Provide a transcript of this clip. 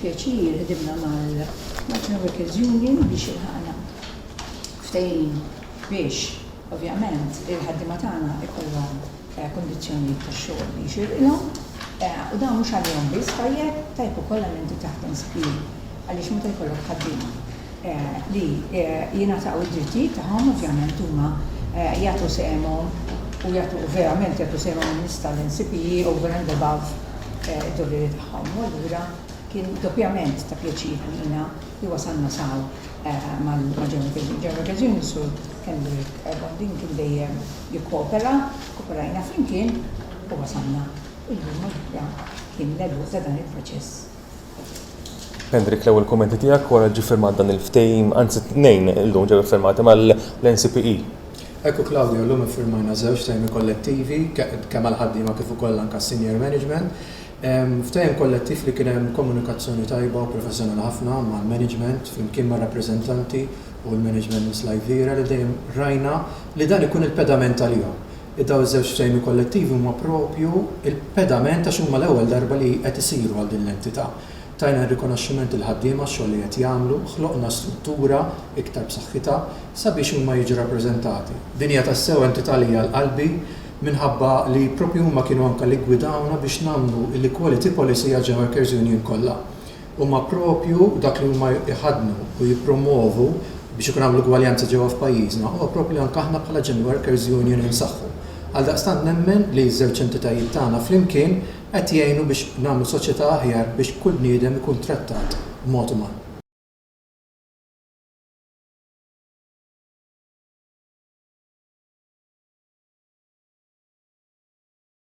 pjaċir ħdimna mal-National Workers Union biex ilħaqna ftehim biex ovvjament il-ħaddiema tagħna ikollhom kondizzjonijiet tax-xogħol li jxirqilhom u dan mhux għalihom biss tajb ukoll għal inti taħdem spir għaliex meta jkollok ħaddiema li jingħataw id-drittijiet tagħhom ovvjament huma jagħtu sehemhom u verament jagħtu sehemhom nista' l-NCP over and above id-doveri tagħhom. U allura kien doppjament ta' pjaċir għalina li wasalna saw mal-Ġeneral Gazzjoni sur Kendrick Bonding kien dejjem kooperajna flimkien u wasalna. U l-għumma kien l-edu ta' dan il-proċess. Kendrick, l-ewwel kummenti tiegħek wara ġie firmat dan il-ftehim, anzi tnejn illum ġew iffirmati mal-NCPE. Ekku Claudio, llum iffirmajna żewġ ftehimi kollettivi kemm għall-ħaddiema kif ukoll anke senior management. Ftehim kollettiv li kien hemm komunikazzjoni tajba u professjonali ħafna mal-management flimkien ma' rappreżentanti u l-management mislajvira li dejjem rajna li dan ikun il-pedament għalihom. Id-daw iż-żewġ ftehimi kollettivi huma propju il-pedament għax huma l-ewwel darba li qed isiru għal din l-entità. Tajna rikonoxximent il-ħaddiema x-xogħol li qed jagħmlu, ħloqna struttura iktar b'saħħitha sabiex huma jiġu rappreżentati. Din hija tassew entità li hija l-qalbi minħabba li propju huma kienu anke li gwidawna biex nagħmlu l-equality policy għal Workers Union kollha. Huma propju dak li huma jħadnu u jippromovu biex ikun hemm l-ugwaljanza ġewwa f'pajjiżna, huwa propju anke aħna bħala Workers Union insaħħu. Għaldaqstant nemmen li ż-żewġ entitajiet tagħna flimkien qed jgħinu biex nagħmlu soċjetà aħjar biex kull bniedem ikun trattat b'mod uman.